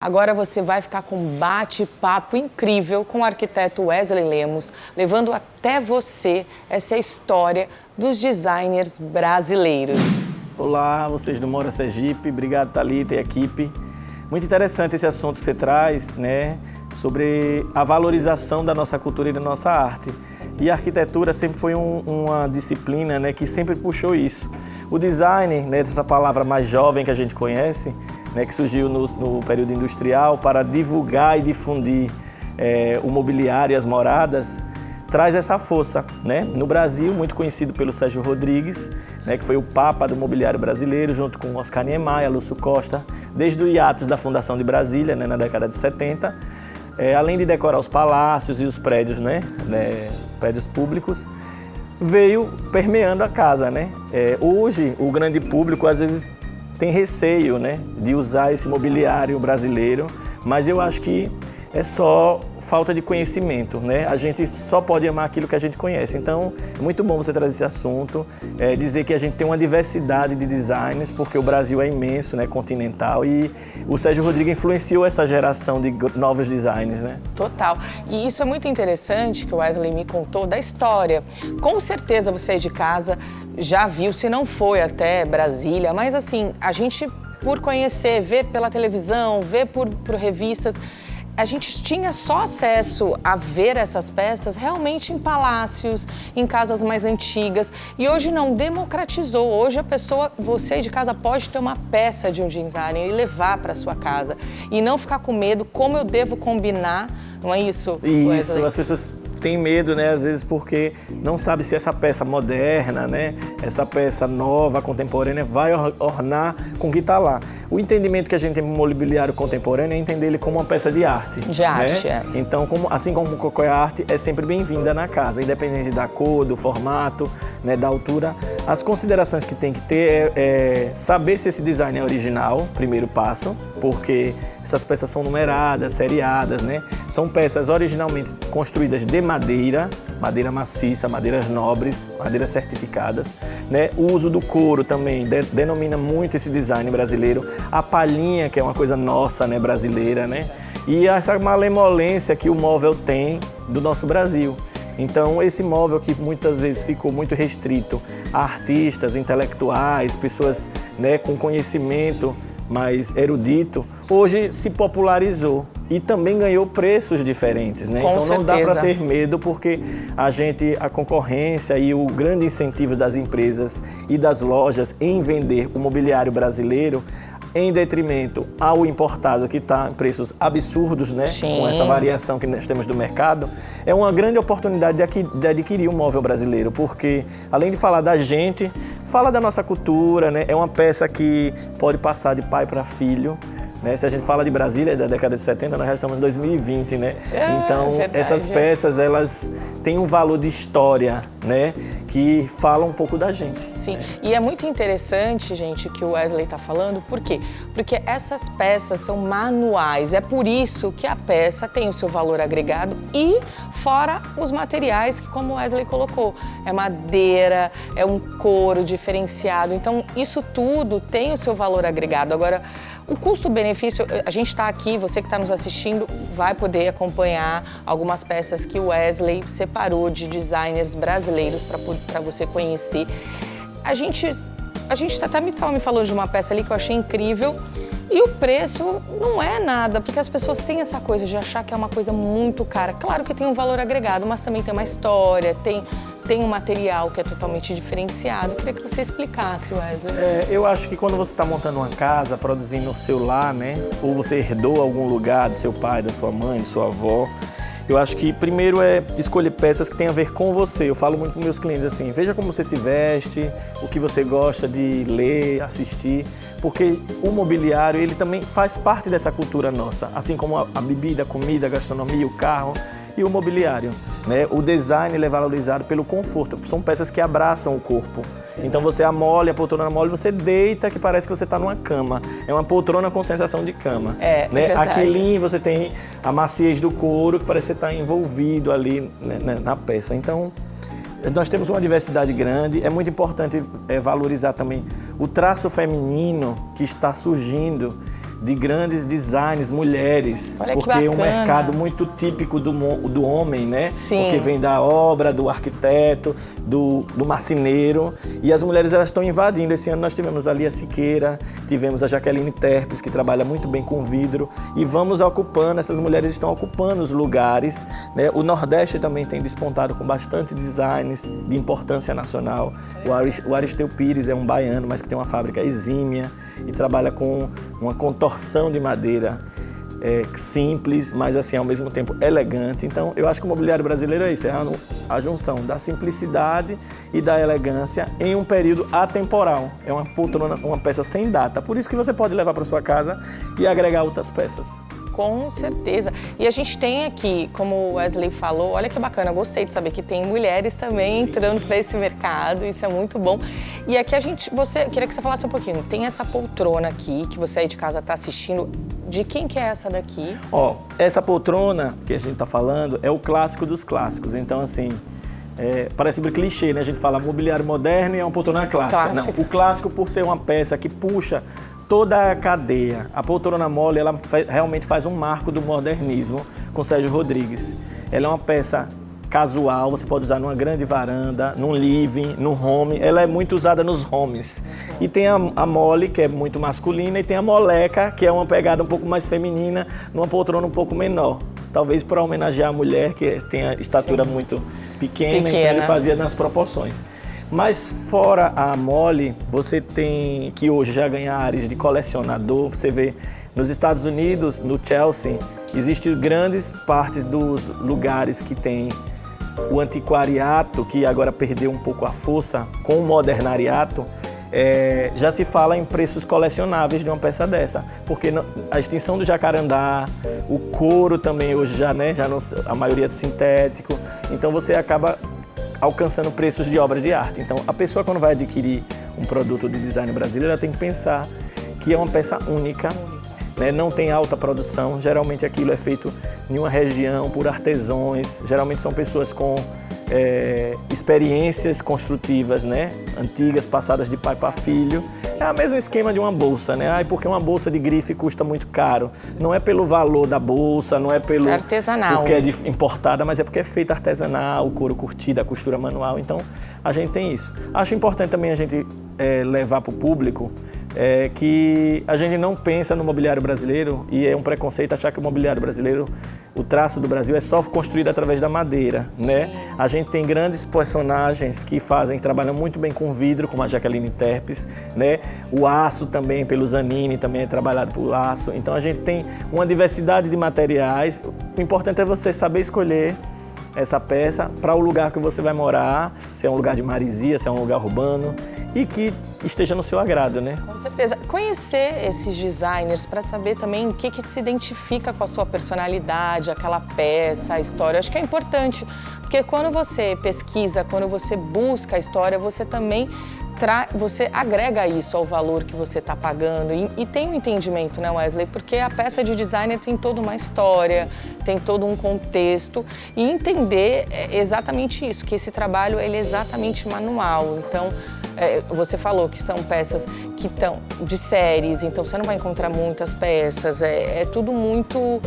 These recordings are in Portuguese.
Agora você vai ficar com um bate-papo incrível com o arquiteto Wesley Lemos, levando até você essa história dos designers brasileiros. Olá, vocês do Mora Sergipe, obrigado Thalita e equipe. Muito interessante esse assunto que você traz, né, sobre a valorização da nossa cultura e da nossa arte. E a arquitetura sempre foi uma disciplina, né, que sempre puxou isso. O design, né, essa palavra mais jovem que a gente conhece, né, que surgiu no período industrial para divulgar e difundir o mobiliário e as moradas, traz essa força, né? No Brasil, muito conhecido pelo Sérgio Rodrigues, né, que foi o papa do mobiliário brasileiro, junto com Oscar Niemeyer, Lúcio Costa, desde o hiatus da Fundação de Brasília, né, na década de 70, além de decorar os palácios e os prédios, né, prédios públicos, veio permeando a casa, né? Hoje, o grande público, às vezes, tem receio, né, de usar esse mobiliário brasileiro, mas eu acho que é só falta de conhecimento, né? A gente só pode amar aquilo que a gente conhece. Então, é muito bom você trazer esse assunto, dizer que a gente tem uma diversidade de designs, porque o Brasil é imenso, né, continental, e o Sérgio Rodrigues influenciou essa geração de novos designs, né? Total. E isso é muito interessante que o Wesley me contou da história. Com certeza você aí de casa já viu, se não foi até Brasília, mas assim, a gente por conhecer, ver pela televisão, ver por revistas, a gente tinha só acesso a ver essas peças realmente em palácios, em casas mais antigas. E hoje não, democratizou. Hoje a pessoa, você de casa, pode ter uma peça de um designer e levar para sua casa. E não ficar com medo, como eu devo combinar, não é isso? Isso, Wesley? as pessoas têm medo, né, às vezes porque não sabe se essa peça moderna, né, essa peça nova, contemporânea, vai ornar com o que está lá. O entendimento que a gente tem para o mobiliário contemporâneo é entender ele como uma peça de arte. De arte, né? Então, assim como qualquer arte, é sempre bem-vinda na casa, independente da cor, do formato, né, da altura. As considerações que tem que ter é saber se esse design é original, primeiro passo, porque essas peças são numeradas, seriadas, né? São peças originalmente construídas de madeira maciça, madeiras nobres, madeiras certificadas, né? O uso do couro também denomina muito esse design brasileiro. A palhinha, que é uma coisa nossa, né, brasileira, né? E essa malemolência que o móvel tem do nosso Brasil. Então, esse móvel que muitas vezes ficou muito restrito a artistas, intelectuais, pessoas, né, com conhecimento mais erudito, hoje se popularizou e também ganhou preços diferentes, né? Com então não certeza. dá para ter medo, porque a concorrência e o grande incentivo das empresas e das lojas em vender o mobiliário brasileiro em detrimento ao importado, que está em preços absurdos, né? Sim. Com essa variação que nós temos do mercado, é uma grande oportunidade de adquirir um móvel brasileiro, porque além de falar da gente, fala da nossa cultura, né? É uma peça que pode passar de pai para filho, né? Se a gente fala de Brasília, da década de 70, nós já estamos em 2020, né? Então, verdade. essas peças, elas têm um valor de história, né? Que fala um pouco da gente. Sim, e é muito interessante, gente, que o Wesley está falando. Por quê? Porque essas peças são manuais. É por isso que a peça tem o seu valor agregado e fora os materiais que, como o Wesley colocou, é madeira, é um couro diferenciado. Então, isso tudo tem o seu valor agregado. Agora, o custo-benefício, a gente está aqui, você que está nos assistindo vai poder acompanhar algumas peças que o Wesley separou de designers brasileiros para você conhecer. A gente até estava me falando de uma peça ali que eu achei incrível e o preço não é nada, porque as pessoas têm essa coisa de achar que é uma coisa muito cara. Claro que tem um valor agregado, mas também tem uma história, tem um material que é totalmente diferenciado. Eu queria que você explicasse, Wesley. Eu acho que quando você está montando uma casa, produzindo o seu lar, né? Ou você herdou algum lugar do seu pai, da sua mãe, da sua avó, eu acho que primeiro é escolher peças que tenham a ver com você. Eu falo muito com meus clientes assim, veja como você se veste, o que você gosta de ler, assistir, porque o mobiliário, ele também faz parte dessa cultura nossa, assim como a bebida, a comida, a gastronomia, o carro e o mobiliário, né? O design ele é valorizado pelo conforto, são peças que abraçam o corpo. Então você amole, a poltrona mole, você deita que parece que você está numa cama. É uma poltrona com sensação de cama. É né? verdade. Aqui você tem a maciez do couro, que parece que você está envolvido ali, né, na peça. Então, nós temos uma diversidade grande. É muito importante valorizar também o traço feminino que está surgindo de grandes designs mulheres. Olha que porque é um bacana. mercado muito típico do homem, né? Sim. Porque vem da obra, do arquiteto, do marceneiro. E as mulheres elas estão invadindo. Esse ano nós tivemos a Lia Siqueira, tivemos a Jaqueline Terpes, que trabalha muito bem com vidro. E vamos ocupando, essas mulheres estão ocupando os lugares, né? O Nordeste também tem despontado com bastante designs de importância nacional. O Aristeu Pires é um baiano, mas que tem uma fábrica exímia e trabalha com uma contorção de madeira simples, mas assim ao mesmo tempo elegante. Então eu acho que o mobiliário brasileiro é isso, é a junção da simplicidade e da elegância em um período atemporal. É uma poltrona, uma peça sem data, por isso que você pode levar para sua casa e agregar outras peças. Com certeza. E a gente tem aqui, como o Wesley falou, olha que bacana, eu gostei de saber que tem mulheres também entrando para esse mercado, isso é muito bom. E aqui eu queria que você falasse um pouquinho, tem essa poltrona aqui, que você aí de casa está assistindo, de quem que é essa daqui? Ó, essa poltrona que a gente está falando é o clássico dos clássicos, então assim, parece um clichê, né? A gente fala mobiliário moderno e é uma poltrona clássica. Não, o clássico por ser uma peça que puxa toda a cadeia. A poltrona mole, ela realmente faz um marco do modernismo com Sérgio Rodrigues. Ela é uma peça casual, você pode usar numa grande varanda, num living, num home. Ela é muito usada nos homes. E tem a mole, que é muito masculina, e tem a moleca, que é uma pegada um pouco mais feminina, numa poltrona um pouco menor. Talvez para homenagear a mulher, que tem a estatura muito pequena, então ele fazia nas proporções. Mas fora a mole, você tem, que hoje já ganha áreas de colecionador, você vê nos Estados Unidos, no Chelsea, existem grandes partes dos lugares que tem o antiquariato, que agora perdeu um pouco a força com o modernariato, já se fala em preços colecionáveis de uma peça dessa, porque a extinção do jacarandá, o couro também hoje já, né, a maioria é sintético, então você acaba alcançando preços de obras de arte. Então, a pessoa quando vai adquirir um produto de design brasileiro, ela tem que pensar que é uma peça única, né? Não tem alta produção, geralmente aquilo é feito em uma região por artesãos, geralmente são pessoas com experiências construtivas, né? Antigas, passadas de pai para filho. É o mesmo esquema de uma bolsa, né? Porque uma bolsa de grife custa muito caro. Não é pelo valor da bolsa, não é pelo artesanal, porque é importada, mas é porque é feita artesanal, o couro curtido, a costura manual. Então, a gente tem isso. Acho importante também a gente levar para o público que a gente não pensa no mobiliário brasileiro, e é um preconceito achar que o mobiliário brasileiro, o traço do Brasil é só construído através da madeira, né? A gente tem grandes personagens que trabalham muito bem com vidro, como a Jaqueline Terpes, né? O aço também, pelo Zanini, também é trabalhado por aço. Então a gente tem uma diversidade de materiais. O importante é você saber escolher essa peça para o lugar que você vai morar, se é um lugar de marisia, se é um lugar urbano, e que esteja no seu agrado, né? Com certeza. Conhecer esses designers para saber também o que se identifica com a sua personalidade, aquela peça, a história. Acho que é importante, porque quando você pesquisa, quando você busca a história, você também você agrega isso ao valor que você está pagando e tem um entendimento, né, Wesley? Porque a peça de designer tem toda uma história, tem todo um contexto e entender exatamente isso, que esse trabalho ele é exatamente manual. Então, você falou que são peças que estão de séries, então você não vai encontrar muitas peças, é tudo muito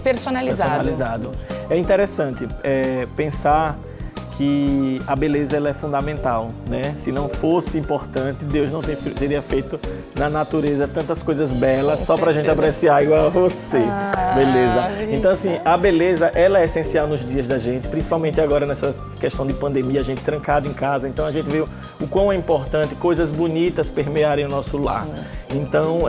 personalizado. É interessante pensar que a beleza ela é fundamental, né? Se não fosse importante, Deus não teria feito na natureza tantas coisas belas só pra gente apreciar igual a você. Beleza. Então assim, a beleza ela é essencial nos dias da gente, principalmente agora nessa questão de pandemia, a gente trancado em casa, então a gente vê o quão é importante coisas bonitas permearem o nosso lar. Então,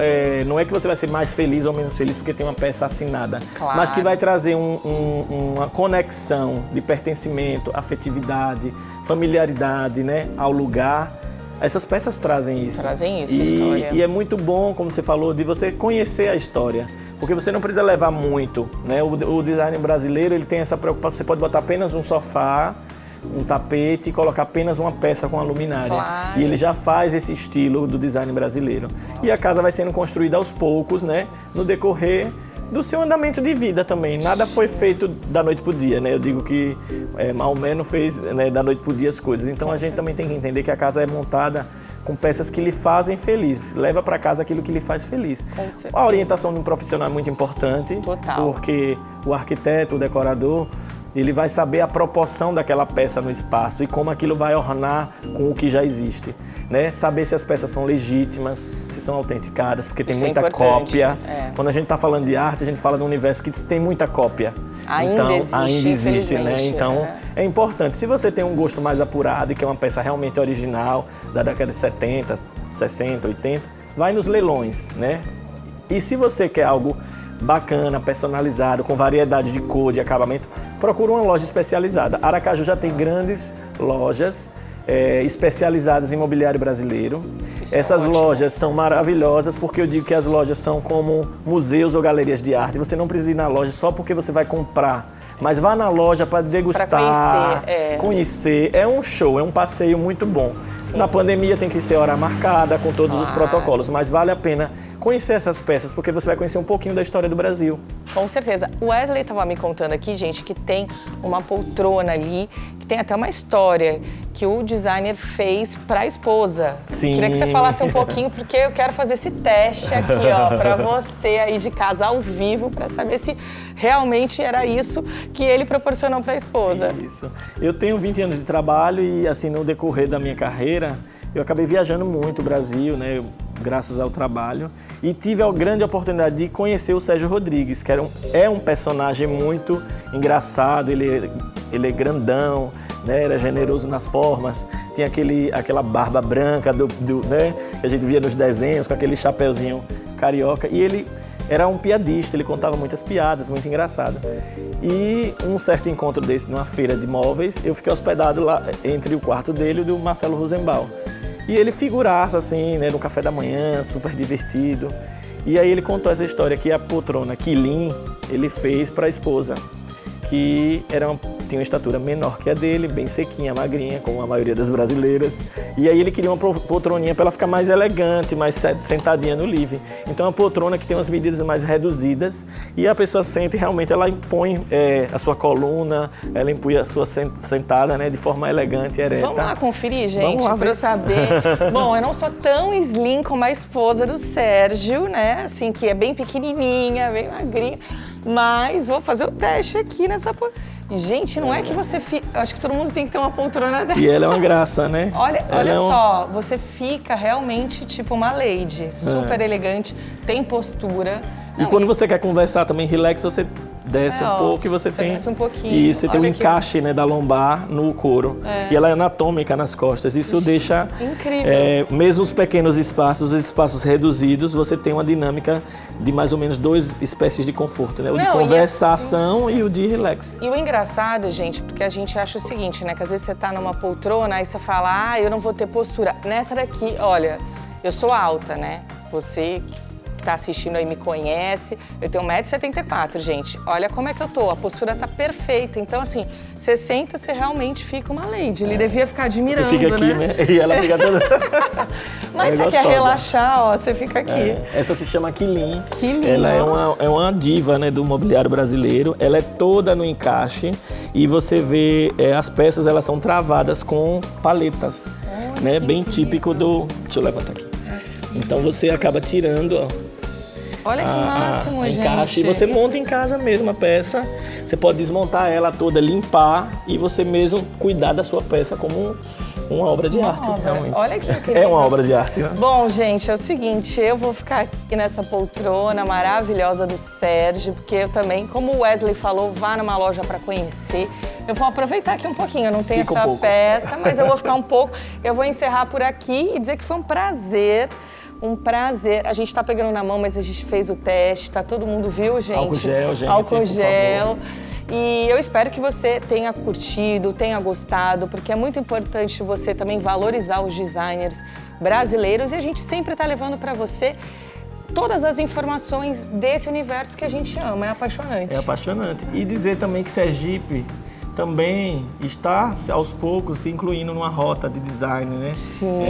não é que você vai ser mais feliz ou menos feliz porque tem uma peça assinada, claro, mas que vai trazer uma conexão de pertencimento, afetividade, familiaridade, né, ao lugar. Essas peças trazem isso. Trazem isso, história. E é muito bom, como você falou, de você conhecer a história, porque você não precisa levar muito, né? O design brasileiro ele tem essa preocupação, você pode botar apenas um sofá, um tapete e colocar apenas uma peça com a luminária. Claro. E ele já faz esse estilo do design brasileiro. E a casa vai sendo construída aos poucos, né? No decorrer do seu andamento de vida também. Nada foi feito da noite pro dia, né? Eu digo que Maomé não fez, né, da noite pro dia as coisas. Então a gente também tem que entender que a casa é montada com peças que lhe fazem feliz. Leva para casa aquilo que lhe faz feliz. Com certeza. A orientação de um profissional é muito importante. Total. Porque o arquiteto, o decorador, ele vai saber a proporção daquela peça no espaço e como aquilo vai ornar com o que já existe, né? Saber se as peças são legítimas, se são autenticadas, porque tem Isso é muita importante. cópia. É. Quando a gente está falando de arte, a gente fala de um universo que tem muita cópia. Ainda existe, né? Então, é importante. Se você tem um gosto mais apurado e quer uma peça realmente original, da década de 70, 60, 80, vai nos leilões, né? E se você quer algo bacana, personalizado, com variedade de cor, de acabamento, procura uma loja especializada. Aracaju já tem grandes lojas especializadas em mobiliário brasileiro. Essas lojas são maravilhosas porque eu digo que as lojas são como museus ou galerias de arte. Você não precisa ir na loja só porque você vai comprar, mas vá na loja para degustar, conhecer. É um show, é um passeio muito bom. Sim. Na pandemia tem que ser hora marcada, com todos os protocolos, mas vale a pena conhecer essas peças, porque você vai conhecer um pouquinho da história do Brasil. Com certeza. O Wesley estava me contando aqui, gente, que tem uma poltrona ali, que tem até uma história que o designer fez para a esposa. Sim. Queria que você falasse um pouquinho, porque eu quero fazer esse teste aqui, ó, para você aí de casa ao vivo, para saber se realmente era isso que ele proporcionou para a esposa. Isso. Eu tenho 20 anos de trabalho e, assim, no decorrer da minha carreira, eu acabei viajando muito o Brasil, né, graças ao trabalho, e tive a grande oportunidade de conhecer o Sérgio Rodrigues, que é um personagem muito engraçado, ele é grandão, né, era generoso nas formas, tinha aquela barba branca né, que a gente via nos desenhos, com aquele chapeuzinho carioca, e ele era um piadista, ele contava muitas piadas, muito engraçado. E um certo encontro desse, numa feira de móveis, eu fiquei hospedado lá entre o quarto dele e o do Marcelo Rosenbaum. E ele figuraça, assim, né, no café da manhã, super divertido. E aí ele contou essa história que a poltrona Quilin, ele fez para a esposa, que tinha uma estatura menor que a dele, bem sequinha, magrinha, como a maioria das brasileiras. E aí ele queria uma poltroninha para ela ficar mais elegante, mais sentadinha no living. Então, uma poltrona que tem umas medidas mais reduzidas e a pessoa sente realmente, ela impõe a sua coluna, ela impõe a sua sentada, né, de forma elegante e ereta. Vamos lá conferir, gente, para eu saber. Bom, eu não sou tão slim como a esposa do Sérgio, né, assim, que é bem pequenininha, bem magrinha, mas vou fazer o teste aqui nessa... Gente, não é que você fica... Acho que todo mundo tem que ter uma poltrona dessa. E ela é uma graça, né? Olha só, você fica realmente tipo uma lady, super elegante, tem postura. E quando você quer conversar também, relax, você desce um pouco e você tem... Desce um pouquinho. E você tem um encaixe, né, da lombar no couro. E ela é anatômica nas costas. Isso deixa... Incrível. Mesmo os pequenos espaços, os espaços reduzidos, você tem uma dinâmica de mais ou menos 2 espécies de conforto, né? O de conversação e o de relax. E o engraçado, gente, porque a gente acha o seguinte, né? Que às vezes você tá numa poltrona, aí você fala, eu não vou ter postura. Nessa daqui, olha, eu sou alta, né? Você que tá assistindo aí me conhece, eu tenho 1,74 m, gente. Olha como é que eu tô, a postura tá perfeita. Então, assim, você senta, você realmente fica uma lady. Ele devia ficar admirando, você fica aqui, né? E ela fica toda... Mas você quer relaxar, ó, você fica aqui. Essa se chama Quilin. Quilin. Ela é uma diva, né, do mobiliário brasileiro. Ela é toda no encaixe e você vê as peças, elas são travadas com paletas, né? Bem típico do... Deixa eu levantar aqui. Então você acaba tirando, ó. Olha que máximo, gente. Encaixe. E você monta em casa mesmo a peça. Você pode desmontar ela toda, limpar e você mesmo cuidar da sua peça como uma obra de arte, realmente. Olha que é uma obra de arte, né? Bom, gente, é o seguinte, eu vou ficar aqui nessa poltrona maravilhosa do Sérgio, porque eu também, como o Wesley falou, vá numa loja para conhecer. Eu vou aproveitar aqui um pouquinho, eu não tenho essa peça, mas eu vou ficar um pouco. Eu vou encerrar por aqui e dizer que foi um prazer. Um prazer. A gente tá pegando na mão, mas a gente fez o teste, tá? Todo mundo viu, gente? Álcool gel, gente. Álcool gel. E eu espero que você tenha curtido, tenha gostado, porque é muito importante você também valorizar os designers brasileiros e a gente sempre tá levando para você todas as informações desse universo que a gente ama. É apaixonante. É apaixonante. E dizer também que Sergipe também está, aos poucos, se incluindo numa rota de design, né? Sim.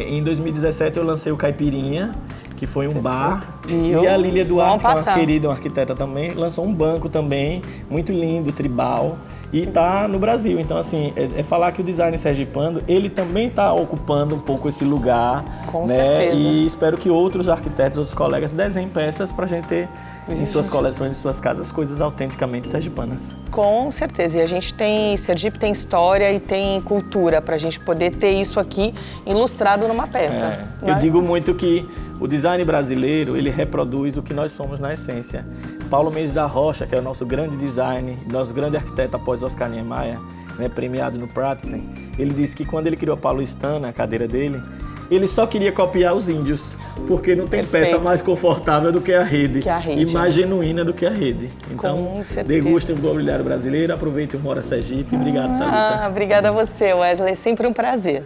Em 2017 eu lancei o Caipirinha, que foi um bar. Viu? E a Lília Duarte, que é uma passar. querida, uma arquiteta também, lançou um banco também, muito lindo, tribal, e está no Brasil. Então, assim, é falar que o design sergipano, ele também está ocupando um pouco esse lugar. Com né? certeza. E espero que outros arquitetos, outros colegas desenhem peças para a gente ter em suas coleções, em suas casas, coisas autenticamente sergipanas. Com certeza. E a gente tem, Sergipe tem história e tem cultura para a gente poder ter isso aqui ilustrado numa peça. Eu digo muito que o design brasileiro, ele reproduz o que nós somos na essência. Paulo Mendes da Rocha, que é o nosso grande design, nosso grande arquiteto após Oscar Niemeyer, né, premiado no Pratzen, ele disse que quando ele criou a paulistana, a cadeira dele, ele só queria copiar os índios, porque não tem Perfeito. peça mais confortável do que a rede, e né? mais genuína do que a rede. Então, Com certeza. degustem o mobiliário brasileiro, aproveitem o Mora Sergipe. Obrigado, Thalita. Obrigada a você, Wesley. É sempre um prazer.